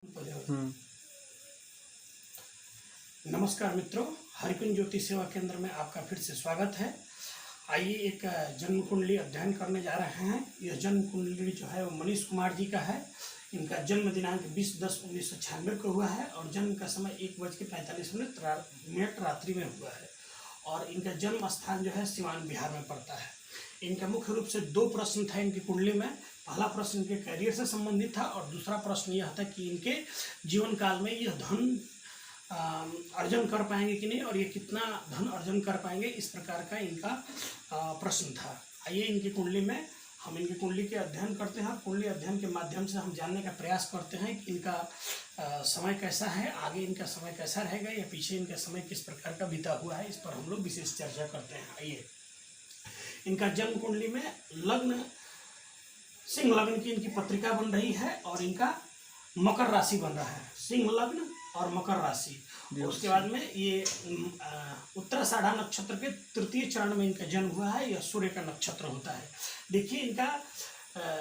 हम्म। नमस्कार मित्रों, हरिकुंज ज्योति सेवा केंद्र में आपका फिर से स्वागत है। आइए एक जन्म कुंडली अध्ययन करने जा रहे हैं। यह जन्म कुंडली जो है वो मनीष कुमार जी का है। इनका जन्म दिनांक 20/10/1996 को हुआ है और जन्म का समय 1:45 रात्रि में हुआ है और इनका जन्म स्थान जो है सिवान बिहार में पड़ता है। इनका मुख्य रूप से दो प्रश्न था इनकी कुंडली में। पहला प्रश्न इनके करियर से संबंधित था और दूसरा प्रश्न यह था कि इनके जीवन काल में यह धन अर्जन कर पाएंगे कि नहीं और ये कितना धन अर्जन कर पाएंगे, इस प्रकार का इनका प्रश्न था। आइए इनकी कुंडली में हम इनकी कुंडली के अध्ययन करते हैं। कुंडली अध्ययन के माध्यम से हम जानने का प्रयास करते हैं कि इनका समय कैसा है, आगे इनका समय कैसा रहेगा या पीछे इनका समय किस प्रकार का बीता हुआ है, इस पर हम लोग विशेष चर्चा करते हैं। आइए इनका जन्म कुंडली में लग्न सिंह लग्न की इनकी पत्रिका बन रही है और इनका मकर राशि बन रहा है, सिंह लग्न और मकर राशि। उसके बाद में ये उत्तराषाढ़ा नक्षत्र के तृतीय चरण में इनका जन्म हुआ है। यह सूर्य का नक्षत्र होता है। देखिए इनका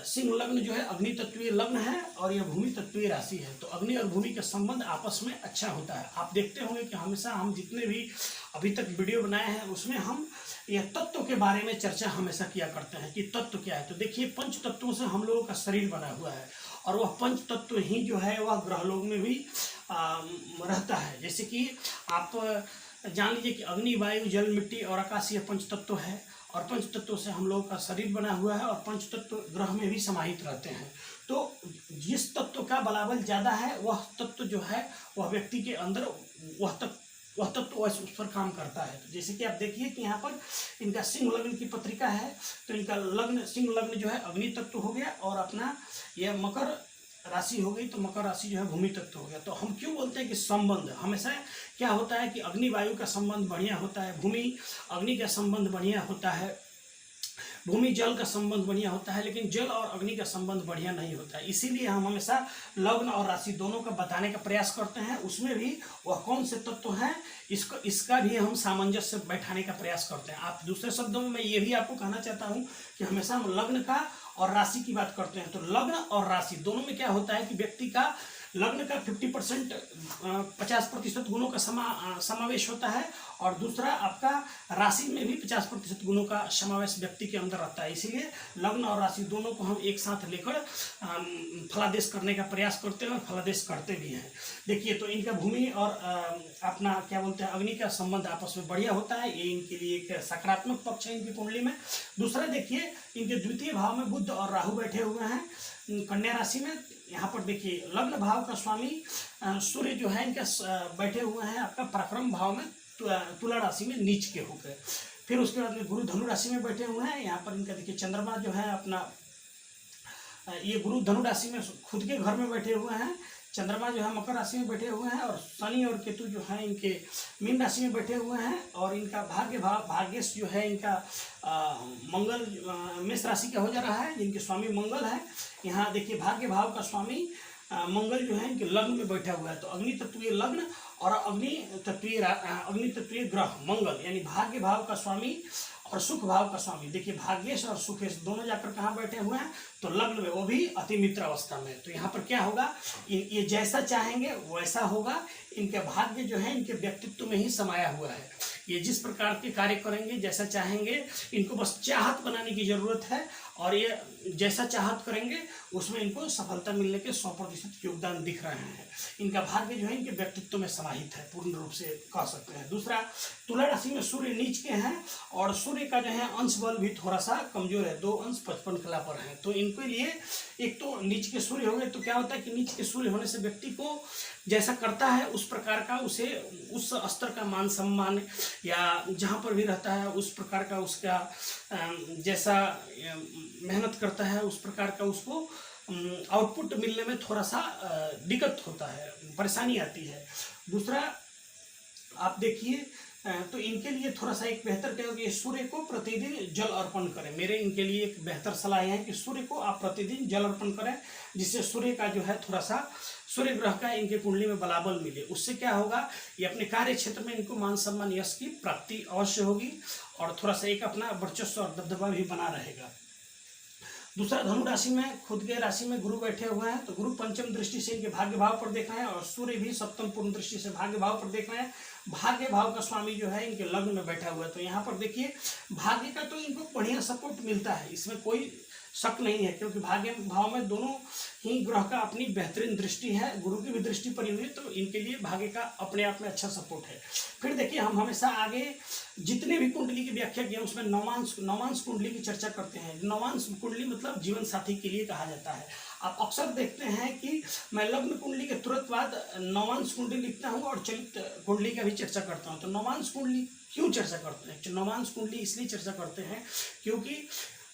सिंह लग्न जो है अग्नि तत्वीय लग्न है और यह भूमि तत्वीय राशि है, तो अग्नि और भूमि का संबंध आपस में अच्छा होता है। आप देखते होंगे कि हमेशा हम जितने भी अभी तक वीडियो बनाए हैं उसमें हम यह तत्व के बारे में चर्चा हमेशा किया करते हैं कि तत्व क्या है। तो देखिए पंच तत्वों से हम लोगों का शरीर बना हुआ है और वह पंच तत्व ही जो है वह ग्रहलोक में भी रहता है। जैसे कि आप जान लीजिए कि अग्नि, वायु, जल, मिट्टी और आकाश ये पंच तत्व है और पंच तत्वों से हम लोगों का शरीर बना हुआ है और पंच तत्व ग्रह में भी समाहित रहते हैं। तो जिस तत्व का बलाबल ज़्यादा है वह तत्व जो है वह व्यक्ति के अंदर वह तत्व उस पर काम करता है। तो जैसे कि आप देखिए कि यहाँ पर इनका सिंह लग्न की पत्रिका है, तो इनका लग्न सिंह लग्न जो है अग्नि तत्व हो गया और अपना यह मकर राशि हो गई, तो मकर राशि जो है भूमि तत्व हो गया। तो हम क्यों बोलते हैं कि संबंध हमेशा क्या होता है कि अग्नि वायु का संबंध बढ़िया होता है, भूमि अग्नि का संबंध बढ़िया होता है, भूमि जल का संबंध बढ़िया होता है, लेकिन जल और अग्नि का संबंध बढ़िया नहीं होता है। इसीलिए हम हमेशा लग्न और राशि दोनों का बताने का प्रयास करते हैं। उसमें भी वह कौन से तत्व हैं इसका भी हम सामंजस्य बैठाने का प्रयास करते हैं। आप दूसरे शब्दों में मैं ये भी आपको कहना चाहता हूँ कि हमेशा हम लग्न का और राशि की बात करते हैं। तो लग्न और राशि दोनों में क्या होता है कि व्यक्ति का लग्न का 50% गुणों का समावेश होता है और दूसरा आपका राशि में भी 50% गुणों का समावेश व्यक्ति के अंदर रहता है। इसीलिए लग्न और राशि दोनों को हम एक साथ लेकर फलादेश करने का प्रयास करते हैं और फलादेश करते भी हैं। देखिए तो इनका भूमि और अपना क्या बोलते हैं अग्नि का संबंध आपस में बढ़िया होता है, ये इनके लिए एक सकारात्मक पक्ष है इनकी कुंडली में। दूसरा देखिए इनके द्वितीय भाव में बुध और राहु बैठे हुए हैं कन्या राशि में। यहाँ पर देखिए लग्न भाव का स्वामी सूर्य जो है इनके बैठे हुए हैं आपका पराक्रम भाव में तुला राशि में नीच के होकर। फिर उसके बाद में गुरु धनु राशि में बैठे हुए हैं। यहाँ पर इनका देखिए चंद्रमा जो है अपना ये गुरु धनु राशि में खुद के घर में बैठे हुए हैं, चंद्रमा जो है मकर राशि में बैठे हुए हैं और शनि और केतु जो है इनके मीन राशि में बैठे हुए हैं और इनका भाग्य भाव भाग्यश जो है इनका मंगल मेष राशि का हो जा रहा है, जिनके स्वामी मंगल है। यहाँ देखिए भाग्य भाव का स्वामी मंगल जो है इनके लग्न में बैठा हुआ है। तो अग्नि तत्वीय लग्न और अग्नि तत्वीय ग्रह मंगल यानी भाग्य भाव का स्वामी और सुख भाव का स्वामी। देखिए भाग्येश और सुखेश दोनों जाकर कहाँ बैठे हुए हैं, तो लग्न में, वो भी अति मित्र अवस्था में। तो यहाँ पर क्या होगा, ये जैसा चाहेंगे वैसा होगा। इनके भाग्य जो है इनके व्यक्तित्व में ही समाया हुआ है। ये जिस प्रकार के कार्य करेंगे जैसा चाहेंगे, इनको बस चाहत बनाने की जरूरत है और ये जैसा चाहत करेंगे उसमें इनको सफलता मिलने के 100% योगदान दिख रहे हैं। इनका भाग्य जो है इनके व्यक्तित्व में समाहित है, पूर्ण रूप से कह सकते हैं। दूसरा तुला राशि में सूर्य नीच के हैं और सूर्य का जो है अंश बल भी थोड़ा सा कमजोर है, 2 अंश 55 कला पर है। तो इनके लिए एक तो नीच के सूर्य हो गए, तो क्या होता है कि नीच के सूर्य होने से व्यक्ति को जैसा करता है उस प्रकार का उसे उस स्तर का मान सम्मान या जहाँ पर भी रहता है उस प्रकार का उसका जैसा मेहनत करता है उस प्रकार का उसको आउटपुट मिलने में थोड़ा सा दिक्कत होता है, परेशानी आती है। दूसरा आप देखिए तो इनके लिए थोड़ा सा एक बेहतर क्या होगा, सूर्य को प्रतिदिन जल अर्पण करें। मेरे इनके लिए एक बेहतर सलाह है कि सूर्य को आप प्रतिदिन जल अर्पण करें, जिससे सूर्य का जो है थोड़ा सा सूर्य ग्रह का इनके कुंडली में बलाबल मिले। उससे क्या होगा, ये अपने कार्य क्षेत्र में इनको मान सम्मान यश की प्राप्ति अवश्य होगी और थोड़ा सा एक अपना वर्चस्व और दबदबा भी बना रहेगा। दूसरा धनु राशि में खुद के राशि में गुरु बैठे हुए हैं, तो गुरु पंचम दृष्टि से इनके भाग्य भाव पर देख रहे हैं और सूर्य भी सप्तम पूर्ण दृष्टि से भाग्य भाव पर देख रहे हैं। भाग्य भाव का स्वामी जो है इनके लग्न में बैठा हुआ है, तो यहाँ पर देखिए भाग्य का तो इनको बढ़िया सपोर्ट मिलता है, इसमें कोई शक नहीं है, क्योंकि भाग्य भाव में दोनों ही ग्रह का अपनी बेहतरीन दृष्टि है, गुरु की भी दृष्टि पड़ी हुई है, तो इनके लिए भाग्य का अपने आप में अच्छा सपोर्ट है। फिर देखिए हम हमेशा आगे जितने भी कुंडली की व्याख्या की है उसमें नवांश कुंडली की चर्चा करते हैं। नवांश कुंडली मतलब जीवन साथी के लिए कहा जाता है। आप अक्सर देखते हैं कि मैं लग्न कुंडली के तुरंत बाद नवांश कुंडली लिखता हूँ और चलित कुंडली का भी चर्चा करता हूँ। तो नवांश कुंडली क्यों चर्चा करते हैं? नवांश कुंडली इसलिए चर्चा करते हैं क्योंकि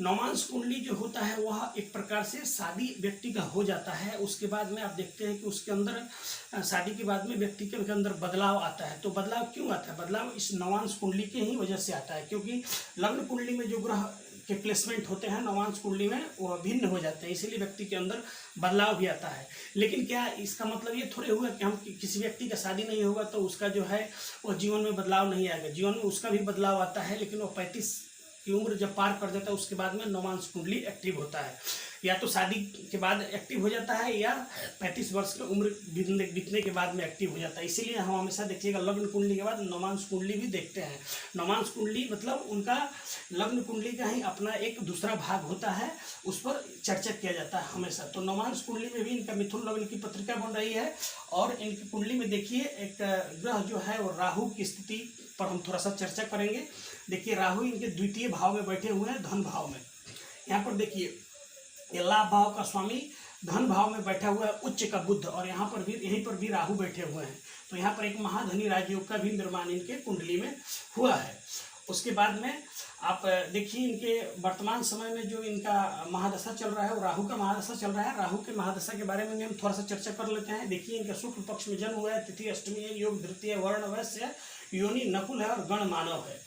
नवांश कुंडली जो होता है वह एक प्रकार से शादी व्यक्ति का हो जाता है, उसके बाद में आप देखते हैं कि उसके अंदर शादी के बाद में व्यक्ति के अंदर बदलाव आता है। तो बदलाव क्यों आता है? बदलाव इस नवांश कुंडली के ही वजह से आता है, क्योंकि लग्न कुंडली में जो ग्रह के प्लेसमेंट होते हैं नवांश कुंडली में वह भिन्न हो जाते हैं, इसीलिए व्यक्ति के अंदर बदलाव भी आता है। लेकिन क्या इसका मतलब ये थोड़े हुआ कि हम किसी व्यक्ति का शादी नहीं होगा तो उसका जो है वो जीवन में बदलाव नहीं आएगा? जीवन में उसका भी बदलाव आता है, लेकिन वो 35 की उम्र जब पार कर जाता है उसके बाद में नवांश कुंडली एक्टिव होता है। या तो शादी के बाद एक्टिव हो जाता है या 35 वर्ष की उम्र बीतने के बाद में एक्टिव हो जाता है। इसीलिए हम हमेशा देखिएगा लग्न कुंडली के बाद नवांश कुंडली भी देखते हैं। नवांश कुंडली मतलब उनका लग्न कुंडली का ही अपना एक दूसरा भाग होता है, उस पर चर्चा किया जाता है हमेशा। तो नवांश कुंडली में भी इनका मिथुन लग्न की पत्रिका बन रही है और इनकी कुंडली में देखिए एक ग्रह जो है वो राहु की स्थिति पर हम थोड़ा सा चर्चा करेंगे। देखिए राहु इनके द्वितीय भाव में बैठे हुए हैं, धन भाव में। यहाँ पर देखिए ये लाभ भाव का स्वामी धन भाव में बैठा हुआ है, उच्च का बुध, और यहाँ पर भी यहीं पर भी राहु बैठे हुए हैं। तो यहाँ पर एक महाधनी राजयोग का भी निर्माण इनके कुंडली में हुआ है। उसके बाद में आप देखिए इनके वर्तमान समय में जो इनका महादशा चल रहा है वो राहु का महादशा चल रहा है। राहु के महादशा के बारे में हम थोड़ा सा चर्चा कर लेते हैं। देखिए इनका शुक्ल पक्ष में जन्म हुआ है, तिथि अष्टमी है, योग धृतीय, वर्ण वैश्य है, योनि नकुल है और गण मानव है।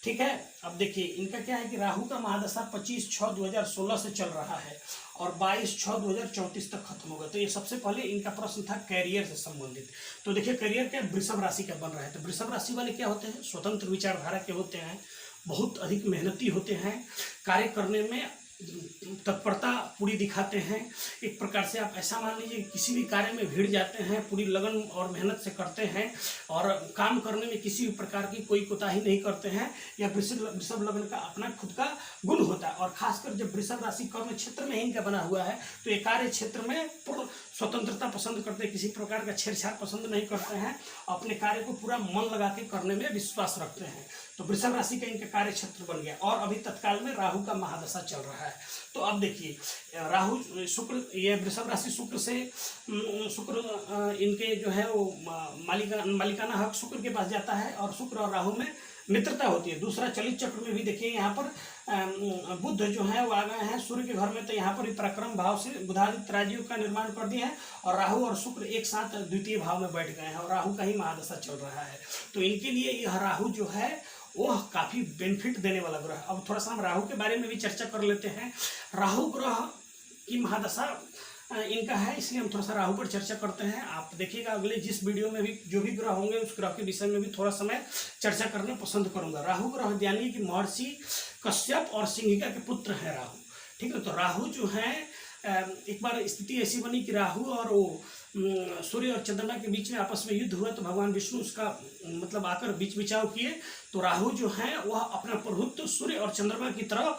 ठीक है, अब देखिए इनका क्या है कि राहु का महादशा 25/6/2016 से चल रहा है और 22/6/2034 तक खत्म होगा। तो ये सबसे पहले इनका प्रश्न था कैरियर से संबंधित। तो देखिए कैरियर क्या वृषभ राशि का बन रहा है। तो वृषभ राशि वाले क्या होते हैं? स्वतंत्र विचारधारा के होते हैं, बहुत अधिक मेहनती होते हैं, कार्य करने में तत्परता पूरी दिखाते हैं। एक प्रकार से आप ऐसा मान लीजिए किसी भी कार्य में भिड़ जाते हैं, पूरी लगन और मेहनत से करते हैं और काम करने में किसी भी प्रकार की कोई कोताही नहीं करते हैं। यह वृषभ लग्न का अपना खुद का गुण होता है। और खासकर जब वृषभ राशि कर्म क्षेत्र में ही इनका बना हुआ है तो ये कार्य क्षेत्र में पूर्ण स्वतंत्रता पसंद करते हैं, किसी प्रकार का छेड़छाड़ पसंद नहीं करते हैं, अपने कार्य को पूरा मन लगा के करने में विश्वास रखते हैं। तो वृषभ राशि का इनका कार्य क्षेत्र बन गया और अभी तत्काल में राहु का महादशा चल रहा है। तो अब देखिए राहु शुक्र, ये वृषभ राशि शुक्र से इनके जो है वो मालिकाना हक शुक्र के पास जाता है और शुक्र और राहु में मित्रता होती है। दूसरा चलित चक्र में भी देखिए यहाँ पर बुध जो है वो आ गए हैं सूर्य के घर में, तो यहाँ पर पराक्रम भाव से बुधादित्य राजयोग का निर्माण कर दिया है और राहु और शुक्र एक साथ द्वितीय भाव में बैठ गए हैं और राहु का ही महादशा चल रहा है। तो इनके लिए यह राहु जो है वह काफ़ी बेनिफिट देने वाला ग्रह। अब थोड़ा सा हम राहु के बारे में भी चर्चा कर लेते हैं। राहु ग्रह की महादशा इनका है, इसलिए हम थोड़ा सा राहु पर चर्चा करते हैं। आप देखिएगा अगले जिस वीडियो में भी जो भी ग्रह होंगे उस ग्रह के विषय में भी थोड़ा समय चर्चा करना पसंद करूंगा। राहु ग्रह यानी कि महर्षि कश्यप और सिंहिका के पुत्र हैं राहु। ठीक है, तो राहु जो है एक बार स्थिति ऐसी बनी कि राहु और वो सूर्य और चंद्रमा के बीच में आपस में युद्ध हुआ, तो भगवान विष्णु उसका मतलब आकर बीच बिचाव किए। तो राहु जो है वह अपना प्रभुत्व सूर्य और चंद्रमा की तरह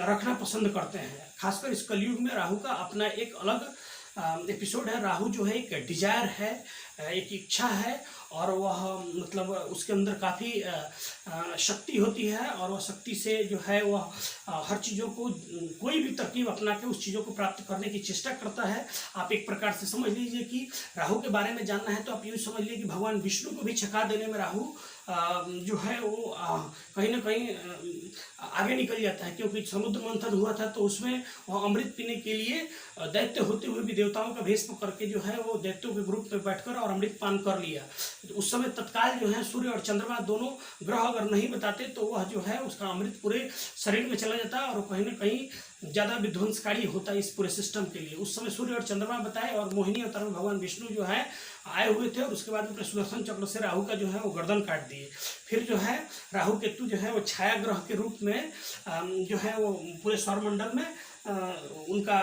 रखना पसंद करते हैं। खासकर इस कलयुग में राहु का अपना एक अलग एपिसोड है। राहु जो है एक डिजायर है, एक इच्छा है और वह मतलब उसके अंदर काफ़ी शक्ति होती है और वह शक्ति से जो है वह हर चीज़ों को कोई भी तरकीब अपना के उस चीज़ों को प्राप्त करने की चेष्टा करता है। आप एक प्रकार से समझ लीजिए कि राहु के बारे में जानना है तो आप यूँ समझ लीजिए कि भगवान विष्णु को भी छका देने में राहु जो है वो कहीं ना कहीं आगे निकल जाता है। क्योंकि समुद्र मंथन हुआ था तो उसमें वह अमृत पीने के लिए दैत्य होते हुए भी देवताओं का भेष करके जो है वो दैत्यों के ग्रुप में बैठकर और अमृत पान कर लिया। तो उस समय तत्काल जो है सूर्य और चंद्रमा दोनों ग्रह अगर नहीं बताते तो वह जो है उसका अमृत पूरे शरीर में चला जाता है और कहीं ना कहीं ज़्यादा विध्वंसकारी होता है इस पूरे सिस्टम के लिए। उस समय सूर्य और चंद्रमा बताए और मोहिनी अवतार में भगवान विष्णु जो है आए हुए थे और उसके बाद में सुदर्शन चक्र से राहु का जो है वो गर्दन काट दिए। फिर जो है राहु केतु जो है वो छाया ग्रह के रूप में जो है वो पूरे सौरमंडल में उनका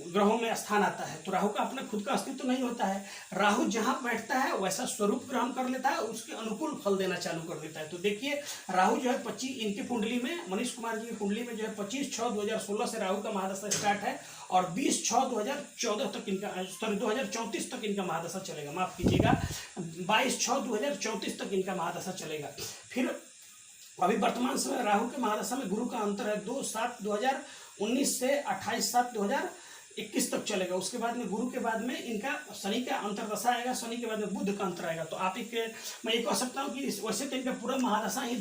ग्रहों में स्थान आता है। तो राहु का अपना खुद का अस्तित्व नहीं होता है। राहु जहाँ बैठता है वैसा स्वरूप ग्रहण कर लेता है, उसके अनुकूल फल देना चालू कर देता है। तो देखिए राहु जो है 25 इनकी कुंडली में, मनीष कुमार जी की कुंडली में जो है 25/6/2016 से राहु का महादशा स्टार्ट है और 20/6/2014 तक इनका, सॉरी 2034 तक इनका महादशा चलेगा, माफ कीजिएगा 22/6/2034 तक इनका महादशा चलेगा। फिर अभी वर्तमान समय राहु के महादशा में गुरु का अंतर है 2/7/2019 से 28/7/2021 तक चलेगा। उसके बाद में गुरु के बाद में इनका शनि का अंतरदशा आएगा, शनि के बाद में बुध का अंतर आएगा। तो आप मैं ये कह सकता हूँ कि वैसे तो इनका पूरा महादशा ही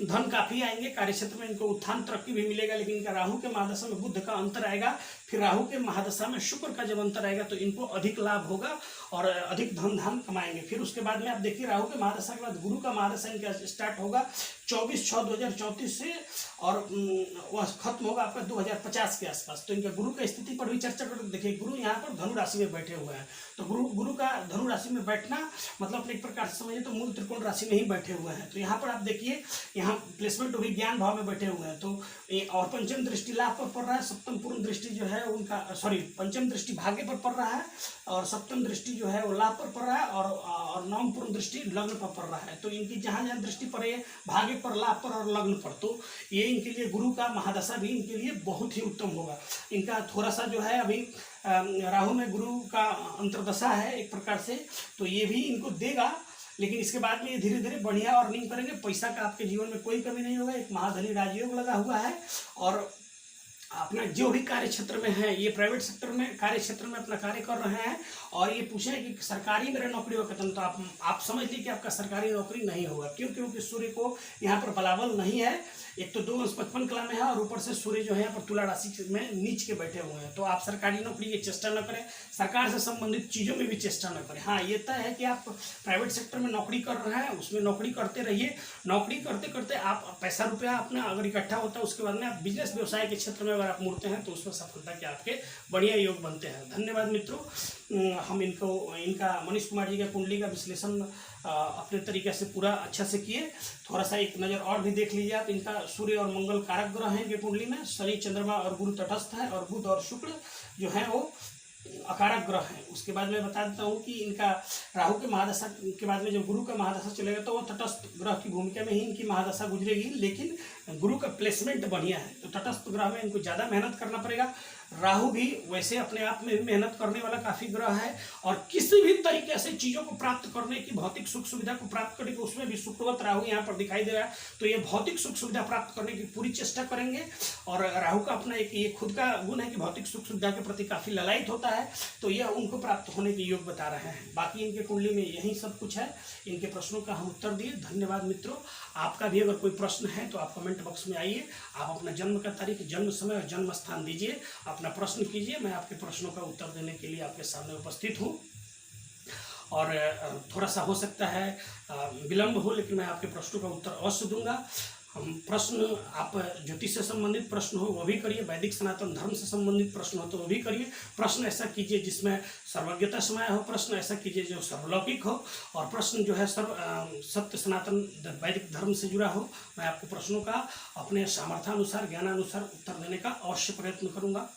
धन काफी आएंगे, कार्य क्षेत्र में इनको उत्थान तरक्की भी मिलेगा, लेकिन इनका राहु के महादशा में बुध का अंतर आएगा, फिर राहु के महादशा में शुक्र का जब अंतर आएगा तो इनको अधिक लाभ होगा और अधिक धन धान कमाएंगे। फिर उसके बाद में आप देखिए राहु के महादशा के बाद गुरु का महादशा इनका स्टार्ट होगा 24/6/2034 से और वह खत्म होगा आपका 2050 के आसपास। तो इनका गुरु की स्थिति पर भी चर्चा करते देखिए, गुरु यहाँ पर धनु राशि में बैठे हुए हैं। तो गुरु का धनु राशि में बैठना मतलब एक प्रकार से समझिए तो मूल त्रिकोण राशि में ही बैठे हुए हैं। तो यहाँ पर आप देखिए यहाँ प्लेसमेंट भी ज्ञान भाव में बैठे हुए हैं। तो और पंचम दृष्टि लाभ पर पड़ रहा है, सप्तम पूर्ण दृष्टि जो है उनका, सॉरी पंचम दृष्टि भाग्य पर पड़ रहा है और सप्तम दृष्टि जो है वो लाभ पर पड़ रहा है और नवम पूर्ण दृष्टि लग्न पर पड़ रहा है। तो इनकी जहाँ जहाँ दृष्टि पड़े भाग्य पर, लाभ पर और लग्न पर, तो ये इनके लिए गुरु का महादशा भी इनके लिए बहुत ही उत्तम होगा। इनका थोड़ा सा जो है अभी राहु में गुरु का अंतर्दशा है एक प्रकार से, तो ये भी इनको देगा, लेकिन इसके बाद में ये धीरे धीरे बढ़िया अर्निंग करेंगे। पैसा का आपके जीवन में कोई कमी नहीं होगा, एक महाधनी राजयोग लगा हुआ है और अपना जो भी कार्य क्षेत्र में है, ये प्राइवेट सेक्टर में कार्य क्षेत्र में अपना कार्य कर रहे हैं और ये पूछे कि सरकारी मेरा नौकरी होगा, तो आप समझ लीजिए कि आपका सरकारी नौकरी नहीं होगा। क्यों? क्योंकि सूर्य को यहाँ पर बलाबल नहीं है, एक तो 2 अंश 55 कला में है और ऊपर से सूर्य जो है यहाँ पर तुला राशि में नीच के बैठे हुए हैं। तो आप सरकारी नौकरी की चेष्टा न करें, सरकार से संबंधित चीज़ों में भी चेष्टा न करें। हाँ, ये तय है कि आप प्राइवेट सेक्टर में नौकरी कर रहे हैं, उसमें नौकरी करते रहिए। नौकरी करते करते आप पैसा रुपया अपना अगर इकट्ठा होता है, उसके बाद में आप बिजनेस व्यवसाय के क्षेत्र में अगर आप मुड़ते हैं तो उसमें सफलता के आपके बढ़िया योग बनते हैं। धन्यवाद मित्रों। हम इनका मनीष कुमार जी का कुंडली का विश्लेषण अपने तरीके से पूरा अच्छा से किए। थोड़ा सा एक नज़र और भी देख लीजिए आप। इनका सूर्य और मंगल कारक ग्रह हैं इनके कुंडली में, शनि चंद्रमा और गुरु तटस्थ है और बुध और शुक्र जो है वो अकारक ग्रह है। उसके बाद मैं बता देता हूँ कि इनका राहु के महादशा के बाद में जब गुरु का महादशा चलेगा तो वो तटस्थ ग्रह की भूमिका में ही इनकी महादशा गुजरेगी, लेकिन गुरु का प्लेसमेंट बढ़िया है तो तटस्थ ग्रह में इनको ज़्यादा मेहनत करना पड़ेगा। राहु भी वैसे अपने आप में भी मेहनत करने वाला काफ़ी ग्रह है और किसी भी तरीके से चीज़ों को प्राप्त करने की, भौतिक सुख सुविधा को प्राप्त करने की, उसमें भी शुक्रवत राहु यहाँ पर दिखाई दे रहा है। तो ये भौतिक सुख सुविधा प्राप्त करने की पूरी चेष्टा करेंगे और राहु का अपना एक ये खुद का गुण है कि भौतिक सुख सुविधा के प्रति काफ़ी ललायित होता है, तो यह उनको प्राप्त होने के योग बता रहे हैं। बाकी इनके कुंडली में यही सब कुछ है। इनके प्रश्नों का हम उत्तर दिए। धन्यवाद मित्रों। आपका भी अगर कोई प्रश्न है तो आप कमेंट बॉक्स में आइए, आप अपना जन्म का तारीख, जन्म समय और जन्म स्थान दीजिए, अपना प्रश्न कीजिए। मैं आपके प्रश्नों का उत्तर देने के लिए आपके सामने उपस्थित हूँ और थोड़ा सा हो सकता है विलम्ब हो, लेकिन मैं आपके प्रश्नों का उत्तर अवश्य दूंगा। प्रश्न आप ज्योतिष से संबंधित प्रश्न हो वो भी करिए, वैदिक सनातन धर्म से संबंधित प्रश्न हो तो वो भी करिए। प्रश्न ऐसा कीजिए जिसमें सर्वज्ञता समाया हो, प्रश्न ऐसा कीजिए जो सर्वलौकिक हो और प्रश्न जो है सत्य सनातन वैदिक धर्म से जुड़ा हो। मैं आपको प्रश्नों का अपने सामर्थ्यानुसार, ज्ञानानुसार उत्तर देने का अवश्य प्रयत्न करूँगा।